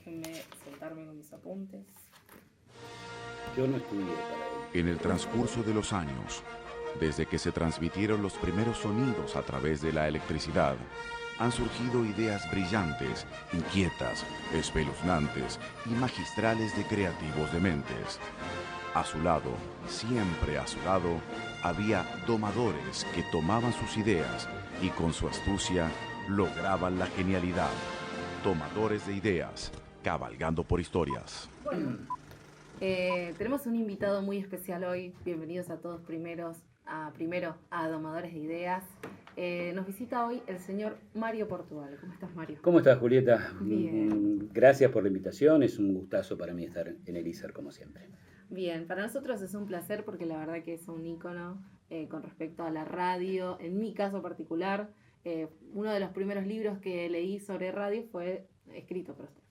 Déjenme sentarme con mis apuntes. Yo no estudié para En el transcurso de los años, desde que se transmitieron los primeros sonidos a través de la electricidad, han surgido ideas brillantes, inquietas, espeluznantes y magistrales de creativos dementes. A su lado, siempre a su lado, había domadores que tomaban sus ideas y con su astucia lograban la genialidad. Tomadores de ideas, cabalgando por historias. Bueno, tenemos un invitado muy especial hoy. Bienvenidos a todos primero a Domadores de Ideas. Nos visita hoy el señor Mario Portugal. ¿Cómo estás, Mario? ¿Cómo estás, Julieta? Bien. Gracias por la invitación. Es un gustazo para mí estar en el ISER, como siempre. Bien, para nosotros es un placer porque la verdad que es un ícono con respecto a la radio. En mi caso particular, uno de los primeros libros que leí sobre radio fue escrito por usted.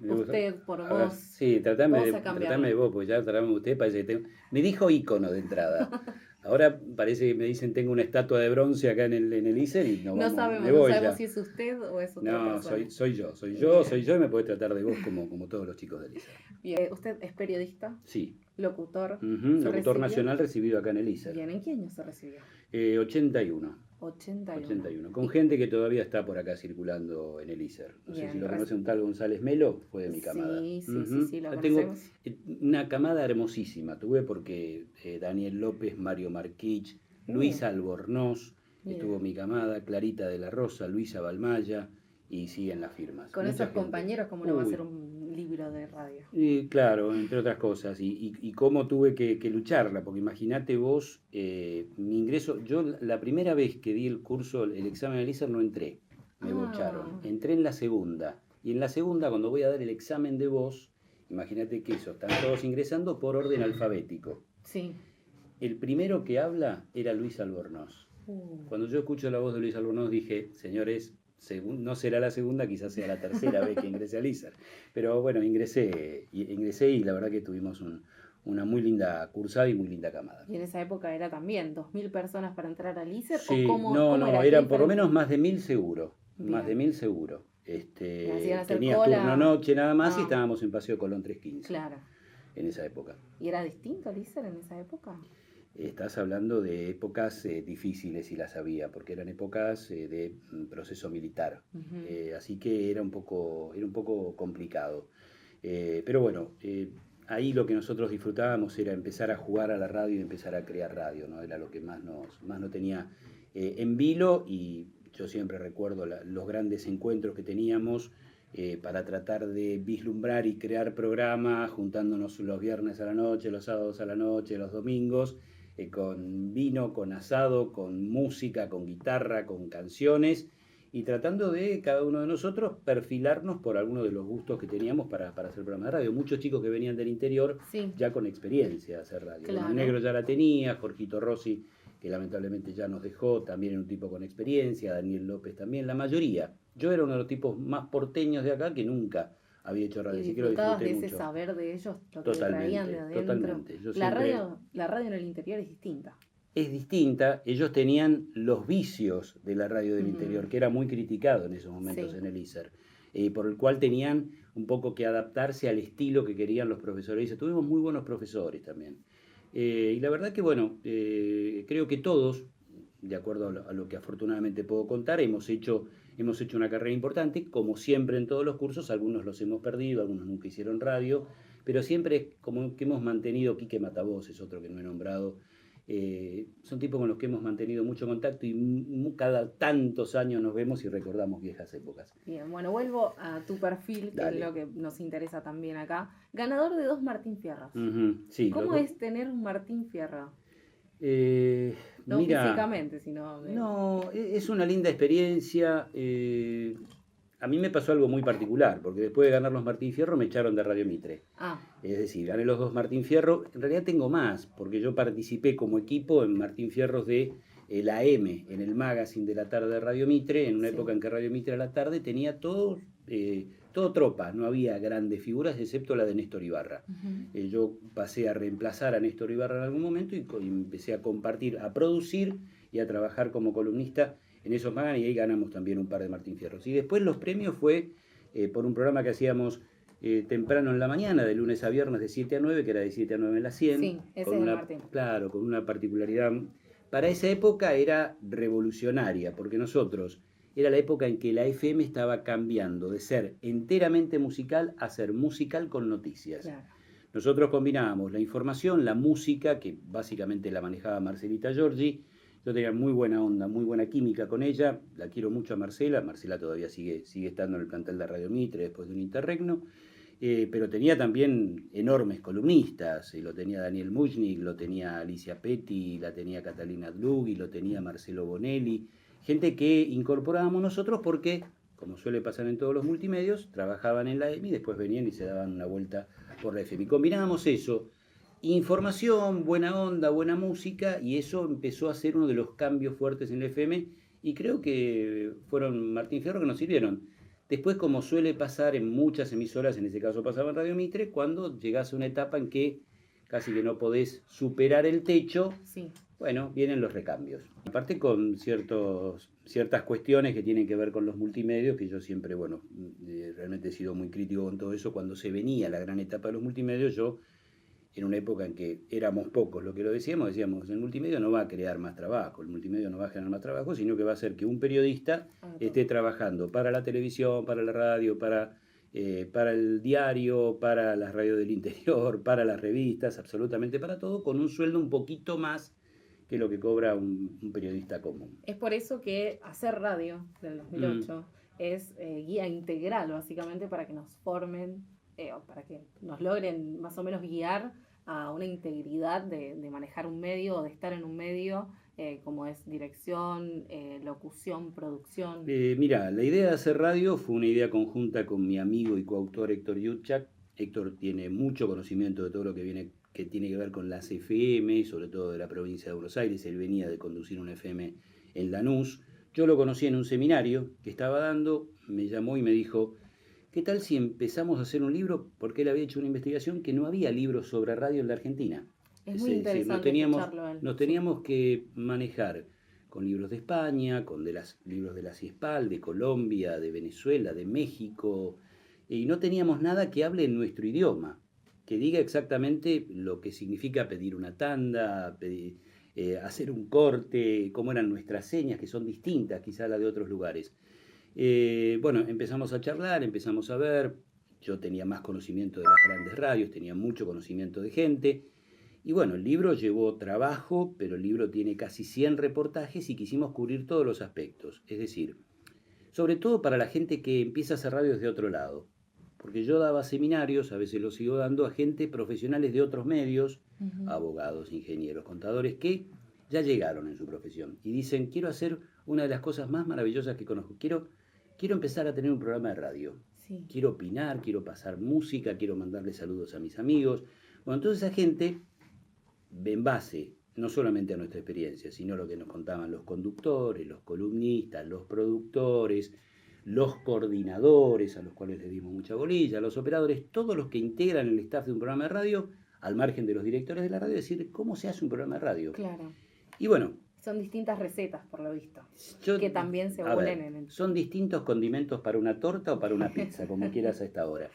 Usted, por Ahora, vos. sí, tratame vamos a cambiarlo. de vos, pues ya tratame de usted. Parece que me dijo ícono de entrada. Ahora parece que me dicen tengo una estatua de bronce acá en el ISER y No me sabemos voy si ya. es usted o es otra No, persona. soy yo Bien. y me podés tratar de vos como todos los chicos del ISER. Bien. ¿Usted es periodista? Sí. ¿Locutor? ¿Se Locutor recibió? nacional recibido acá en el ISER. Bien, ¿en qué año se recibió? 81. 81. Con gente que todavía está por acá circulando en el ISER. No sé Bien, si lo conoce un tal González Melo, fue de mi camada. Sí, lo Tengo conocemos. una camada hermosísima. Tuve porque Daniel López, Mario Marquich, Luis Albornoz, Bien. estuvo mi camada, Clarita de la Rosa, Luisa Balmaya, y siguen las firmas. Con Mucha esos gente. compañeros, ¿cómo no va a Uy. ser un libro de radio? Y claro, entre otras cosas, y cómo tuve que lucharla, porque imagínate vos, mi ingreso, yo la primera vez que di el curso, el examen del ISER no entré, me bocharon, entré en la segunda, y en la segunda cuando voy a dar el examen de voz, imagínate que eso, están todos ingresando por orden alfabético. Sí. El primero que habla era Luis Albornoz. Cuando yo escucho la voz de Luis Albornoz dije, señores, no será la segunda, quizás sea la tercera vez que ingresé al ISER. Pero bueno, ingresé y la verdad que tuvimos una muy linda cursada y muy linda camada. Y en esa época era también 2.000 personas para entrar al ISER. Sí, ¿O cómo era? eran ¿Qué por lo diferente? menos más de 1000 seguro. Bien. Más de 1000 seguro. Hacían hacer Tenías cola. turno noche nada más y Ah. estábamos en Paseo Colón 315. Claro. En esa época. ¿Y era distinto el ISER en esa época? Estás hablando de épocas difíciles, y las había, porque eran épocas de proceso militar. Así que era un poco complicado. Pero bueno, ahí lo que nosotros disfrutábamos era empezar a jugar a la radio y empezar a crear radio, ¿no? Era lo que más nos tenía en vilo, y yo siempre recuerdo los grandes encuentros que teníamos para tratar de vislumbrar y crear programas, juntándonos los viernes a la noche, los sábados a la noche, los domingos, con vino, con asado, con música, con guitarra, con canciones, y tratando de cada uno de nosotros perfilarnos por alguno de los gustos que teníamos para hacer programas de radio. Muchos chicos que venían del interior Sí. ya con experiencia de hacer radio. Claro. El Negro ya la tenía, Jorgito Rossi, que lamentablemente ya nos dejó, también era un tipo con experiencia, Daniel López también, la mayoría. Yo era uno de los tipos más porteños de acá que nunca había hecho radio, Y así que lo disfrutabas disfruté de ese mucho. saber de ellos, lo que Totalmente, traían de adentro. totalmente. Yo La siempre- radio en el interior es distinta. Es distinta, ellos tenían los vicios de la radio del interior, que era muy criticado en esos momentos Sí. en el ISER, por el cual tenían un poco que adaptarse al estilo que querían los profesores. ISER. Tuvimos muy buenos profesores también. Y la verdad que, bueno, creo que todos, de acuerdo a lo que afortunadamente puedo contar, hemos hecho una carrera importante, como siempre en todos los cursos. Algunos los hemos perdido, algunos nunca hicieron radio, pero siempre como que hemos mantenido, Quique Matavoz es otro que no he nombrado, son tipos con los que hemos mantenido mucho contacto, y cada tantos años nos vemos y recordamos viejas épocas. Bien, bueno, vuelvo a tu perfil, que Dale. es lo que nos interesa también acá. Ganador de 2 Martín Fierros. Sí, ¿Cómo es tener un Martín Fierro? No mira, físicamente, sino... no, es una linda experiencia. A mí me pasó algo muy particular, porque después de ganar los Martín Fierro me echaron de Radio Mitre. Ah, Es decir, gané los 2 Martín Fierro. En realidad tengo más, porque yo participé como equipo en Martín Fierros de la M, en el magazine de la tarde de Radio Mitre, en una Sí. época en que Radio Mitre a la tarde tenía todo tropa, no había grandes figuras excepto la de Néstor Ibarra. Yo pasé a reemplazar a Néstor Ibarra en algún momento y empecé a compartir, a producir y a trabajar como columnista en esos magazines, y ahí ganamos también un par de Martín Fierros. Y después los premios fue por un programa que hacíamos temprano en la mañana, de lunes a viernes de 7 a 9, que era de 7 a 9 en la 100. Sí, ese con es el una, Martín. claro, con una particularidad. Para esa época era revolucionaria, porque nosotros, era la época en que la FM estaba cambiando de ser enteramente musical a ser musical con noticias. Claro. Nosotros combinábamos la información, la música, que básicamente la manejaba Marcelita Giorgi. Yo tenía muy buena onda, muy buena química con ella. La quiero mucho a Marcela. Marcela todavía sigue estando en el plantel de Radio Mitre después de un interregno. Pero tenía también enormes columnistas. Lo tenía Daniel Muchnik, lo tenía Alicia Petty, la tenía Catalina Dlughi, lo tenía Marcelo Bonelli. Gente que incorporábamos nosotros porque, como suele pasar en todos los multimedios, trabajaban en la EMI y después venían y se daban una vuelta por la FM. Y combinábamos eso, información, buena onda, buena música, y eso empezó a ser uno de los cambios fuertes en la FM, y creo que fueron Martín Fierro que nos sirvieron. Después, como suele pasar en muchas emisoras, en ese caso pasaba en Radio Mitre, cuando llegás a una etapa en que casi que no podés superar el techo, sí. Bueno, vienen los recambios. Aparte con ciertas cuestiones que tienen que ver con los multimedios, que yo siempre, realmente he sido muy crítico con todo eso. Cuando se venía la gran etapa de los multimedios, yo, en una época en que éramos pocos lo que lo decíamos, el multimedio no va a crear más trabajo, el multimedio no va a generar más trabajo, sino que va a hacer que un periodista esté trabajando para la televisión, para la radio, para el diario, para las radios del interior, para las revistas, absolutamente para todo, con un sueldo un poquito más que lo que cobra un periodista común. Es por eso que hacer radio del 2008 es guía integral, básicamente, para que nos formen, o para que nos logren más o menos guiar a una integridad de manejar un medio o de estar en un medio, como es dirección, locución, producción. Mira, la idea de hacer radio fue una idea conjunta con mi amigo y coautor Héctor Yurchak. Héctor tiene mucho conocimiento de todo lo que tiene que ver con las FM, sobre todo de la provincia de Buenos Aires. Él venía de conducir una FM en Lanús. Yo lo conocí en un seminario que estaba dando, me llamó y me dijo, ¿qué tal si empezamos a hacer un libro? Porque él había hecho una investigación que no había libros sobre radio en la Argentina. Es muy interesante escucharlo. Nos teníamos que manejar con libros de España, con libros de la CIESPAL, de Colombia, de Venezuela, de México, y no teníamos nada que hable en nuestro idioma, que diga exactamente lo que significa pedir una tanda, hacer un corte, cómo eran nuestras señas, que son distintas quizá a las de otros lugares. Empezamos a charlar, empezamos a ver, yo tenía más conocimiento de las grandes radios, tenía mucho conocimiento de gente, y bueno, el libro llevó trabajo, pero el libro tiene casi 100 reportajes y quisimos cubrir todos los aspectos, es decir, sobre todo para la gente que empieza a hacer radio desde otro lado. Porque yo daba seminarios, a veces los sigo dando a gente profesionales de otros medios, abogados, ingenieros, contadores, que ya llegaron en su profesión y dicen, quiero hacer una de las cosas más maravillosas que conozco, quiero empezar a tener un programa de radio, quiero opinar, quiero pasar música, quiero mandarle saludos a mis amigos. Bueno, entonces esa gente, en base no solamente a nuestra experiencia, sino a lo que nos contaban los conductores, los columnistas, los productores, los coordinadores, a los cuales les dimos mucha bolilla, los operadores, todos los que integran el staff de un programa de radio, al margen de los directores de la radio, decir cómo se hace un programa de radio. Claro. Y bueno. Son distintas recetas, por lo visto, que también se unen en el... Son distintos condimentos para una torta o para una pizza, como quieras a esta hora.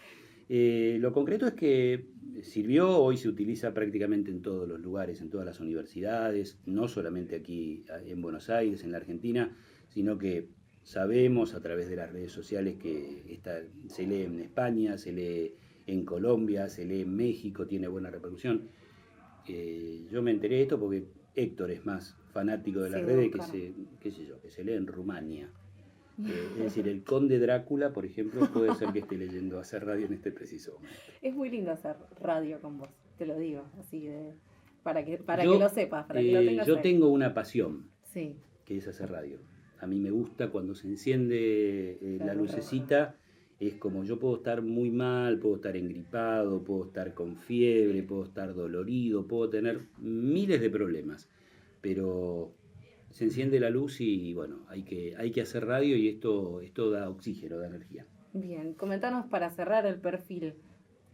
Lo concreto es que sirvió, hoy se utiliza prácticamente en todos los lugares, en todas las universidades, no solamente aquí en Buenos Aires, en la Argentina, sino que sabemos a través de las redes sociales que se lee en España, se lee en Colombia, se lee en México, tiene buena repercusión. Yo me enteré de esto porque Héctor es más fanático de las redes que se lee en Rumania. Es decir, el conde Drácula, por ejemplo, puede ser que esté leyendo hacer radio en este preciso momento. Es muy lindo hacer radio con vos, te lo digo, así para que lo sepas, para que lo tengas. Yo tengo una pasión, que es hacer radio. A mí me gusta cuando se enciende la lucecita, es como yo puedo estar muy mal, puedo estar engripado, puedo estar con fiebre, puedo estar dolorido, puedo tener miles de problemas, pero se enciende la luz y bueno, hay que hacer radio y esto da oxígeno, da energía. Bien, comentanos para cerrar el perfil.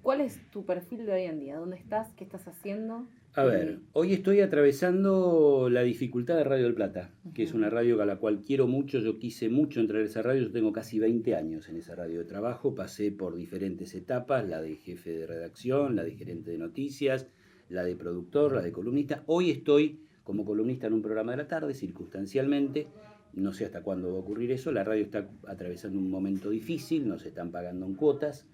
¿Cuál es tu perfil de hoy en día? ¿Dónde estás? ¿Qué estás haciendo? A ver, hoy estoy atravesando la dificultad de Radio del Plata, que es una radio a la cual quiero mucho, yo quise mucho entrar a esa radio, yo tengo casi 20 años en esa radio de trabajo, pasé por diferentes etapas, la de jefe de redacción, la de gerente de noticias, la de productor, la de columnista. Hoy estoy como columnista en un programa de la tarde, circunstancialmente, no sé hasta cuándo va a ocurrir eso, la radio está atravesando un momento difícil, no se están pagando en cuotas.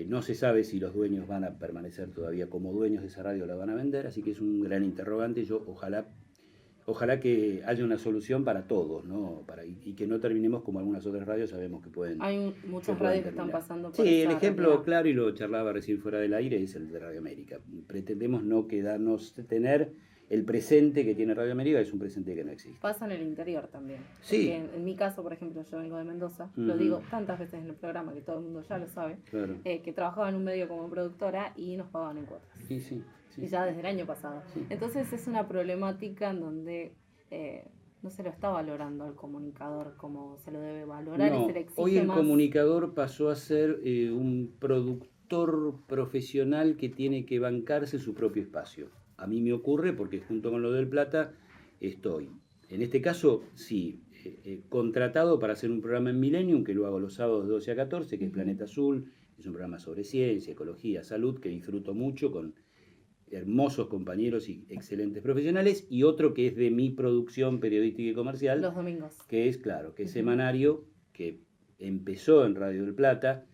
No se sabe si los dueños van a permanecer todavía como dueños de esa radio o la van a vender, así que es un gran interrogante. Yo ojalá que haya una solución para todos, ¿no? Y que no terminemos como algunas otras radios sabemos que pueden. Hay muchas radios que están pasando por Sí, esa el ejemplo realidad. claro, y lo charlaba recién fuera del aire, es el de Radio América. Pretendemos no tener el presente que tiene Radio América, es un presente que no existe. Pasa en el interior también. Sí. Porque en mi caso, por ejemplo, yo vengo de Mendoza, lo Ujú. digo tantas veces en el programa que todo el mundo ya lo sabe, Claro. que trabajaba en un medio como productora y nos pagaban en cuotas. Sí, sí. Y ya desde el año pasado. Sí. Entonces es una problemática en donde no se lo está valorando al comunicador como se lo debe valorar y No, se le exige hoy el más. comunicador pasó a ser un productor profesional que tiene que bancarse su propio espacio. A mí me ocurre porque junto con lo del Plata estoy, en este caso, sí, contratado para hacer un programa en Millennium, que lo hago los sábados de 12 a 14, que es Planeta Azul, es un programa sobre ciencia, ecología, salud, que disfruto mucho con hermosos compañeros y excelentes profesionales, y otro que es de mi producción periodística y comercial, Los domingos. que es, claro, que es semanario, que empezó en Radio del Plata.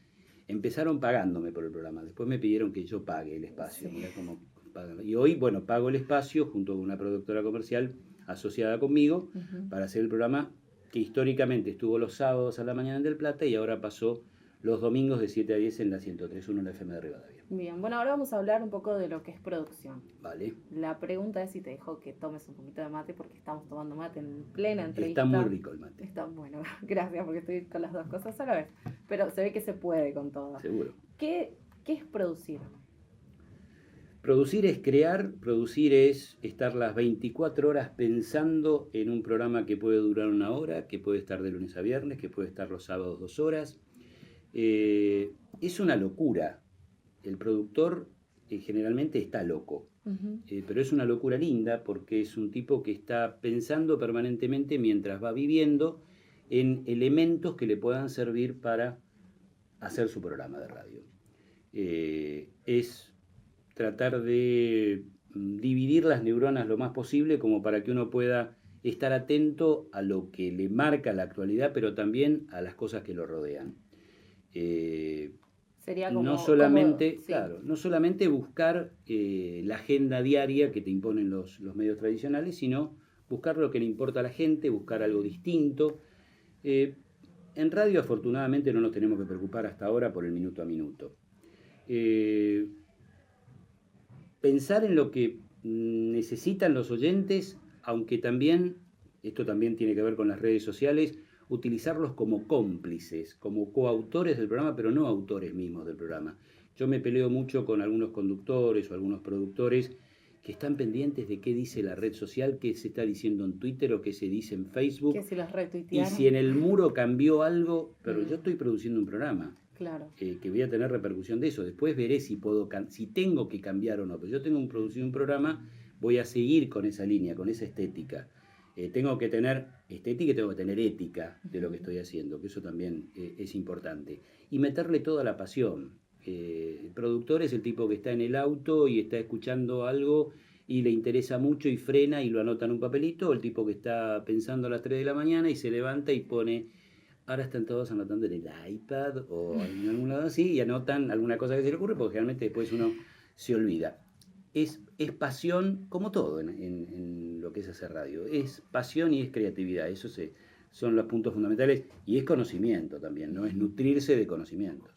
Empezaron pagándome por el programa, después me pidieron que yo pague el espacio. Sí. Mirá cómo pagan. Y hoy, bueno, pago el espacio junto con una productora comercial asociada conmigo para hacer el programa que históricamente estuvo los sábados a la mañana en Del Plata y ahora pasó los domingos de 7 a 10 en la 103.1 en la FM de Rivadavia. Bien, bueno, ahora vamos a hablar un poco de lo que es producción. Vale. La pregunta es si te dejo que tomes un poquito de mate porque estamos tomando mate en plena entrevista. Está muy rico el mate. Está bueno, gracias porque estoy con las dos cosas a la vez. Pero se ve que se puede con todo. Seguro. ¿Qué es producir? Producir es crear, producir es estar las 24 horas pensando en un programa que puede durar 1 hora, que puede estar de lunes a viernes, que puede estar los sábados 2 horas. Es una locura. El productor generalmente está loco, pero es una locura linda porque es un tipo que está pensando permanentemente mientras va viviendo en elementos que le puedan servir para hacer su programa de radio. Es tratar de dividir las neuronas lo más posible como para que uno pueda estar atento a lo que le marca la actualidad, pero también a las cosas que lo rodean. Sería como, no solamente, sí. claro, no solamente buscar la agenda diaria que te imponen los medios tradicionales, sino buscar lo que le importa a la gente, buscar algo distinto. En radio, afortunadamente, no nos tenemos que preocupar hasta ahora por el minuto a minuto. Pensar en lo que necesitan los oyentes, aunque también, esto también tiene que ver con las redes sociales, utilizarlos como cómplices, como coautores del programa, pero no autores mismos del programa. Yo me peleo mucho con algunos conductores o algunos productores que están pendientes de qué dice la red social, qué se está diciendo en Twitter o qué se dice en Facebook. Que si los Y retuitearon. si en el muro cambió algo, pero yo estoy produciendo un programa. Claro. Que voy a tener repercusión de eso. Después veré si si tengo que cambiar o no. Pero yo tengo producido un programa, voy a seguir con esa línea, con esa estética. Tengo que tener estética y tengo que tener ética de lo que estoy haciendo, que eso también es importante. Y meterle toda la pasión. El productor es el tipo que está en el auto y está escuchando algo y le interesa mucho y frena y lo anota en un papelito, o el tipo que está pensando a las 3 de la mañana y se levanta y pone... Ahora están todos anotando en el iPad o en algún lado así y anotan alguna cosa que se le ocurre porque generalmente después uno se olvida. Es pasión, como todo en lo que es hacer radio. Es pasión y es creatividad. Esos son los puntos fundamentales. Y es conocimiento también, ¿no? Es nutrirse de conocimientos.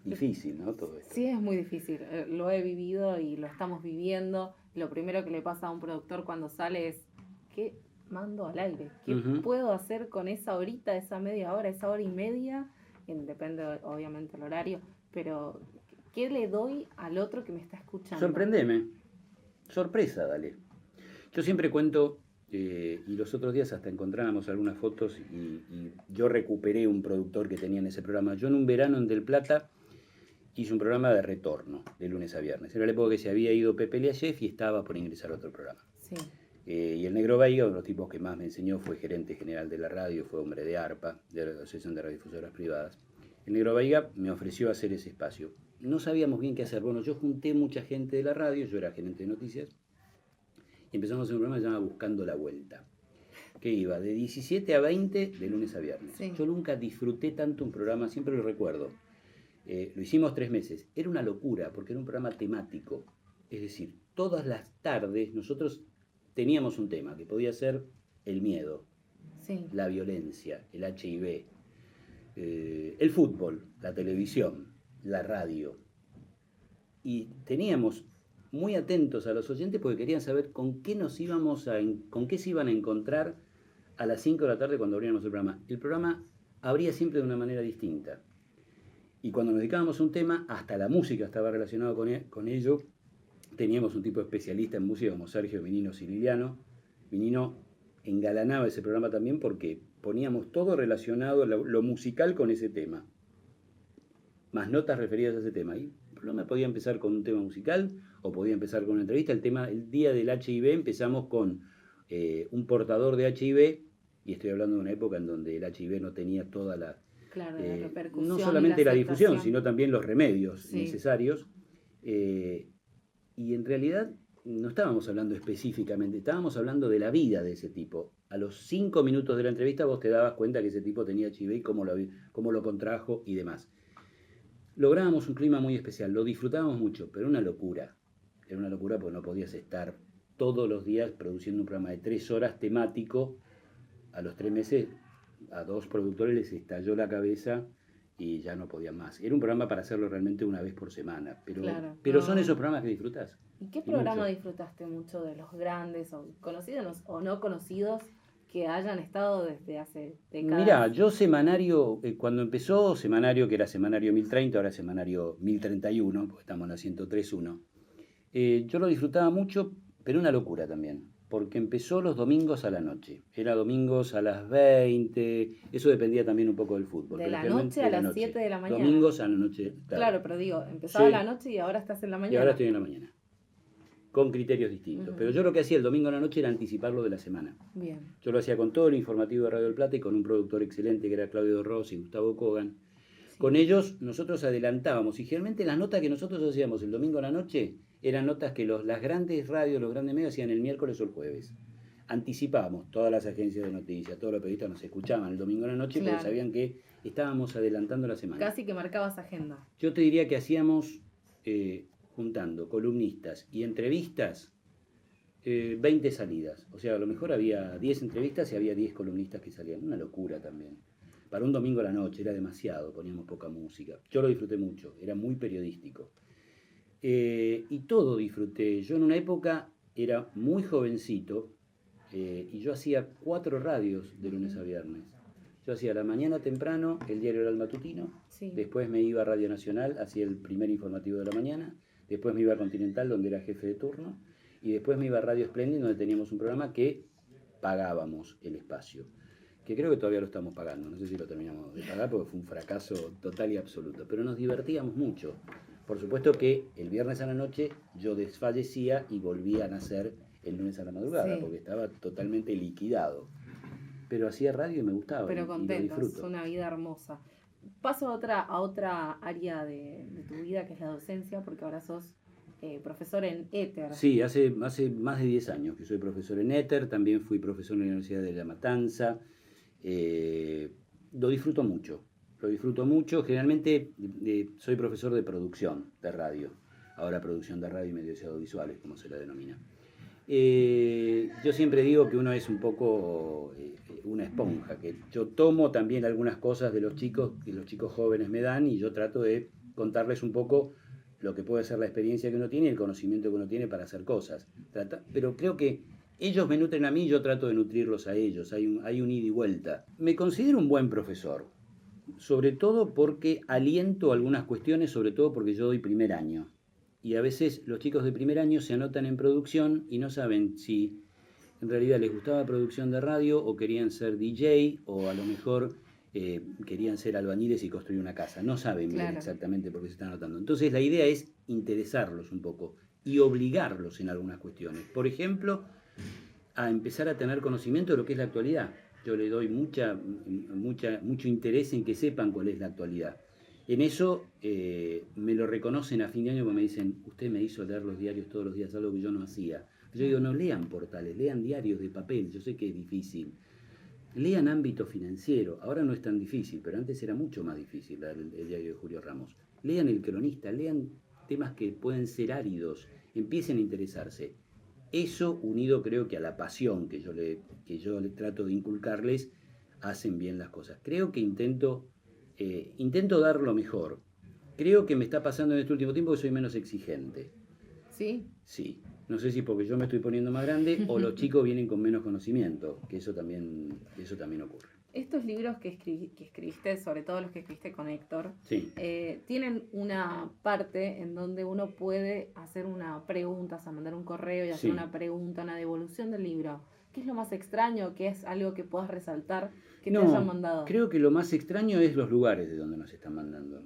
Difícil, ¿no? Todo esto. Sí, es muy difícil. Lo he vivido y lo estamos viviendo. Lo primero que le pasa a un productor cuando sale es... ¿Qué mando al aire? ¿Qué puedo hacer con esa horita, esa media hora, esa hora y media? Depende obviamente del horario, pero ¿qué le doy al otro que me está escuchando? Sorprendeme. Sorpresa, dale. Yo siempre cuento, y los otros días hasta encontrábamos algunas fotos y yo recuperé un productor que tenía en ese programa. Yo en un verano en Del Plata hizo un programa de retorno, de lunes a viernes. Era la época que se había ido Pepe Liayev y estaba por ingresar a otro programa. Sí. Y el Negro Veiga, uno de los tipos que más me enseñó, fue gerente general de la radio, fue hombre de ARPA, de la Asociación de Radiodifusoras Privadas. El Negro Veiga me ofreció hacer ese espacio. No sabíamos bien qué hacer. Bueno, yo junté mucha gente de la radio, yo era gerente de noticias, y empezamos a hacer un programa que se llama Buscando la Vuelta, que iba de 17 a 20 de lunes a viernes. Sí. Yo nunca disfruté tanto un programa, siempre lo recuerdo. Lo hicimos 3 meses. Era una locura, porque era un programa temático. Es decir, todas las tardes nosotros teníamos un tema, que podía ser el miedo, Sí. la violencia, el HIV, el fútbol, la televisión, la radio. Y teníamos muy atentos a los oyentes porque querían saber con qué con qué se iban a encontrar a las 5 de la tarde cuando abríamos el programa. El programa abría siempre de una manera distinta. Y cuando nos dedicábamos a un tema, hasta la música estaba relacionada con ello. Teníamos un tipo especialista en música como Sergio Minino Siciliano. Minino engalanaba ese programa también porque poníamos todo relacionado, lo musical con ese tema, más notas referidas a ese tema. Y el programa podía empezar con un tema musical o podía empezar con una entrevista. El día del HIV empezamos con un portador de HIV, y estoy hablando de una época en donde el HIV no tenía toda la... Claro, la repercusión. No solamente la difusión, aceptación. sino también los remedios Sí. necesarios. Y en realidad no estábamos hablando específicamente, estábamos hablando de la vida de ese tipo. A los 5 minutos de la entrevista vos te dabas cuenta que ese tipo tenía HIV y cómo lo contrajo y demás. Lográbamos un clima muy especial, lo disfrutábamos mucho, pero era una locura porque no podías estar todos los días produciendo un programa de 3 horas temático. A los 3 meses a 2 productores les estalló la cabeza y ya no podían más. Era un programa para hacerlo realmente una vez por semana, pero, Claro, pero no. son esos programas que disfrutás. ¿Y qué Y programa mucho. disfrutaste mucho de los grandes o conocidos o no conocidos que hayan estado desde hace décadas? Mirá, yo semanario, cuando empezó semanario, que era semanario 1030, ahora es semanario 1031, porque estamos en la 103.1, yo lo disfrutaba mucho, pero una locura también, porque empezó los domingos a la noche. Era domingos a las 20, eso dependía también un poco del fútbol. De pero la generalmente noche a de la las noche. 7 de la mañana. Domingos a la noche, Claro, pero digo, empezaba Sí. la noche y ahora estás en la mañana. Y ahora estoy en la mañana, con criterios distintos. Ujú. Pero yo lo que hacía el domingo a la noche era anticiparlo de la semana. Bien. Yo lo hacía con todo el informativo de Radio del Plata y con un productor excelente que era Claudio Ross y Gustavo Kogan. Sí. Con ellos nosotros adelantábamos y generalmente las notas que nosotros hacíamos el domingo a la noche eran notas que las grandes radios, los grandes medios hacían el miércoles o el jueves. Anticipábamos, todas las agencias de noticias, todos los periodistas nos escuchaban el domingo a la noche Claro. porque sabían que estábamos adelantando la semana. Casi que marcabas agenda. Yo te diría que hacíamos, juntando columnistas y entrevistas, 20 salidas. O sea, a lo mejor había 10 entrevistas y había 10 columnistas que salían. Una locura también. Para un domingo a la noche era demasiado, poníamos poca música. Yo lo disfruté mucho, era muy periodístico. Y todo disfruté. Yo en una época era muy jovencito y yo hacía 4 radios de lunes a viernes. Yo hacía la mañana temprano el diario El Matutino, Sí. después me iba a Radio Nacional, hacía el primer informativo de la mañana, después me iba a Continental, donde era jefe de turno, y después me iba a Radio Splendid, donde teníamos un programa que pagábamos el espacio, que creo que todavía lo estamos pagando, no sé si lo terminamos de pagar porque fue un fracaso total y absoluto, pero nos divertíamos mucho. Por supuesto que el viernes a la noche yo desfallecía y volvía a nacer el lunes a la madrugada, Sí. porque estaba totalmente liquidado. Pero hacía radio y me gustaba. Pero y lo contentos, disfruto. una vida hermosa. Paso a otra área de tu vida, que es la docencia, porque ahora sos profesor en Éter. Sí, hace más de 10 años que soy profesor en Éter, también fui profesor en la Universidad de La Matanza. Lo disfruto mucho. Generalmente soy profesor de producción de radio, ahora producción de radio y medios audiovisuales, como se la denomina. Yo siempre digo que uno es un poco una esponja, que yo tomo también algunas cosas de los chicos que los chicos jóvenes me dan y yo trato de contarles un poco lo que puede ser la experiencia que uno tiene y el conocimiento que uno tiene para hacer cosas. Pero creo que ellos me nutren a mí y yo trato de nutrirlos a ellos, hay un ida y vuelta. Me considero un buen profesor, sobre todo porque aliento algunas cuestiones, sobre todo porque yo doy primer año. Y a veces los chicos de primer año se anotan en producción y no saben si en realidad les gustaba producción de radio o querían ser DJ o a lo mejor querían ser albañiles y construir una casa. No saben bien Claro. exactamente por qué se están anotando. Entonces la idea es interesarlos un poco y obligarlos en algunas cuestiones. Por ejemplo, a empezar a tener conocimiento de lo que es la actualidad. Yo le doy mucho interés en que sepan cuál es la actualidad. En eso me lo reconocen a fin de año cuando me dicen, usted me hizo leer los diarios todos los días, algo que yo no hacía. Yo digo, no lean portales, lean diarios de papel, yo sé que es difícil. Lean ámbito financiero, ahora no es tan difícil, pero antes era mucho más difícil el diario de Julio Ramos. Lean El Cronista, lean temas que pueden ser áridos, empiecen a interesarse. Eso unido creo que a la pasión que yo le trato de inculcarles, hacen bien las cosas. Creo que intento dar lo mejor. Creo que me está pasando en este último tiempo que soy menos exigente. ¿Sí? Sí. No sé si porque yo me estoy poniendo más grande o los chicos vienen con menos conocimiento, que eso también ocurre. Estos libros que escribiste, sobre todo los que escribiste con Héctor, Sí. tienen una parte en donde uno puede hacer una pregunta, o sea, mandar un correo y hacer Sí. una pregunta, una devolución del libro. ¿Qué es lo más extraño? ¿Qué es algo que puedas resaltar que te hayan mandado? Creo que lo más extraño es los lugares de donde nos están mandando.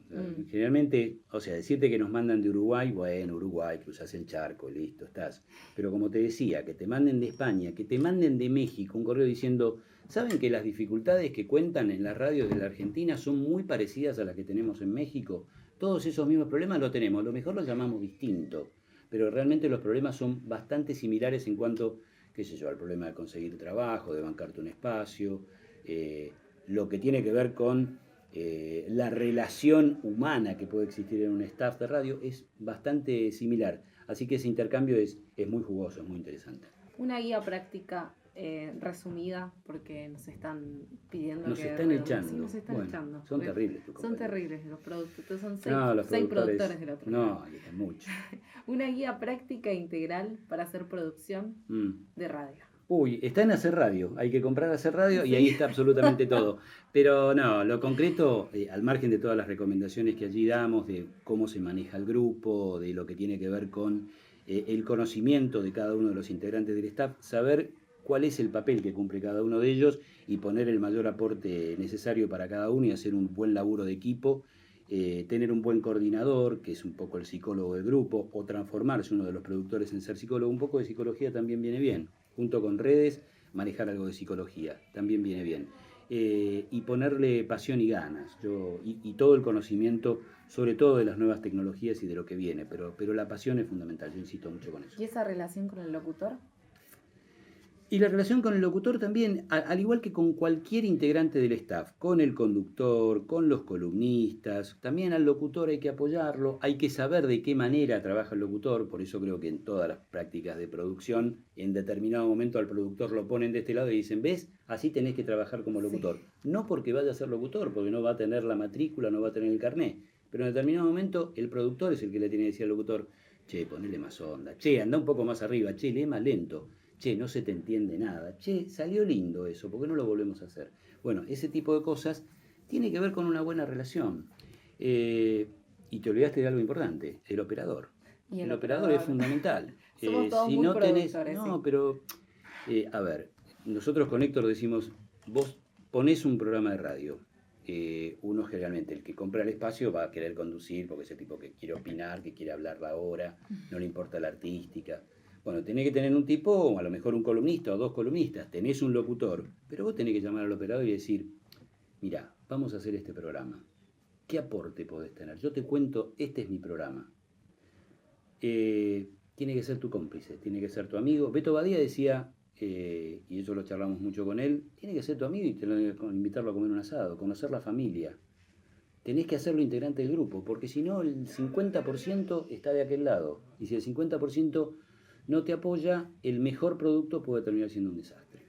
Generalmente, o sea, decirte que nos mandan de Uruguay, bueno, Uruguay, cruzás el charco, listo, estás. Pero como te decía, que te manden de España, que te manden de México un correo diciendo, ¿saben que las dificultades que cuentan en las radios de la Argentina son muy parecidas a las que tenemos en México? Todos esos mismos problemas los tenemos, a lo mejor los llamamos distinto, pero realmente los problemas son bastante similares en cuanto, qué sé yo, al problema de conseguir trabajo, de bancarte un espacio, lo que tiene que ver con la relación humana que puede existir en un staff de radio es bastante similar. Así que ese intercambio es muy jugoso, es muy interesante. Una guía práctica resumida, porque nos están pidiendo Nos que... están echando. Sí, nos están Bueno, echando. son Porque terribles tus Son compañeros. terribles los productores, son Los seis productores del otro lado. No, es mucho. Una guía práctica e integral para hacer producción de radio. Uy, está en Hacer Radio, hay que comprar Hacer Radio y ahí está absolutamente todo. Pero no, lo concreto, al margen de todas las recomendaciones que allí damos, de cómo se maneja el grupo, de lo que tiene que ver con el conocimiento de cada uno de los integrantes del staff, saber cuál es el papel que cumple cada uno de ellos y poner el mayor aporte necesario para cada uno y hacer un buen laburo de equipo, tener un buen coordinador, que es un poco el psicólogo del grupo, o transformarse uno de los productores en ser psicólogo. Un poco de psicología también viene bien. Junto con redes, manejar algo de psicología, también viene bien. Y ponerle pasión y ganas, y todo el conocimiento, sobre todo de las nuevas tecnologías y de lo que viene, pero la pasión es fundamental, yo insisto mucho con eso. ¿Y esa relación con el locutor? Y la relación con el locutor también, al igual que con cualquier integrante del staff, con el conductor, con los columnistas, también al locutor hay que apoyarlo, hay que saber de qué manera trabaja el locutor, por eso creo que en todas las prácticas de producción, en determinado momento al productor lo ponen de este lado y dicen, ¿ves? Así tenés que trabajar como locutor. Sí. No porque vaya a ser locutor, porque no va a tener la matrícula, no va a tener el carné, pero en determinado momento el productor es el que le tiene que decir al locutor, che, ponele más onda, che, anda un poco más arriba, che, lee más lento. Che, no se te entiende nada. Che, salió lindo eso, ¿por qué no lo volvemos a hacer? Bueno, ese tipo de cosas tiene que ver con una buena relación. Y te olvidaste de algo importante, el operador. Y el operador es fundamental. Somos todos si muy no tenés, productores. no, Sí. pero, a ver, nosotros con Héctor decimos, vos ponés un programa de radio. Uno generalmente, el que compra el espacio va a querer conducir, porque es el tipo que quiere opinar, que quiere hablar la hora, no le importa la artística. Bueno, tenés que tener un tipo, o a lo mejor un columnista o dos columnistas, tenés un locutor, pero vos tenés que llamar al operador y decir, mirá, vamos a hacer este programa. ¿Qué aporte podés tener? Yo te cuento, este es mi programa. Tiene que ser tu cómplice, tiene que ser tu amigo. Beto Badía decía, y eso lo charlamos mucho con él, tiene que ser tu amigo y tenés que invitarlo a comer un asado, conocer la familia. Tenés que hacerlo integrante del grupo, porque si no, el 50% está de aquel lado. Y si el 50% no te apoya, el mejor producto puede terminar siendo un desastre.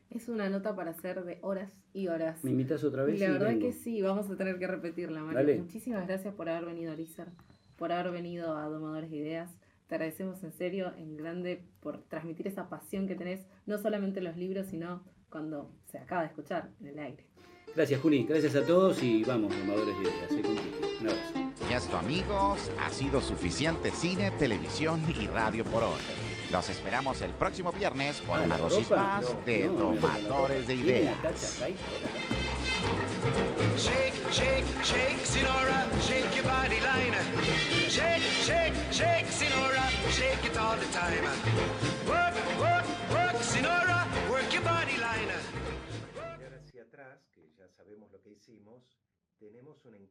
Es una nota para hacer de horas y horas. ¿Me invitas otra vez? Y la verdad vengo. que sí, vamos a tener que repetirla, Mario. Dale. Muchísimas gracias por haber venido, Lícer, por haber venido a Domadores de Ideas. Te agradecemos en serio, en grande, por transmitir esa pasión que tenés, no solamente en los libros, sino cuando se acaba de escuchar en el aire. Gracias, Juli. Gracias a todos y vamos, Domadores de Ideas. Contigo. Un abrazo. Y esto, amigos, ha sido suficiente cine, televisión y radio por hoy. Los esperamos el próximo viernes con una dosis más de Domadores de Ideas. Shake, shake, shake, Sinora, shake your body line. Shake, shake, shake, Sinora, shake it all the time. Work, work, work, Sinora, work your body line. Hacia atrás, que ya sabemos lo que hicimos, tenemos un encontro.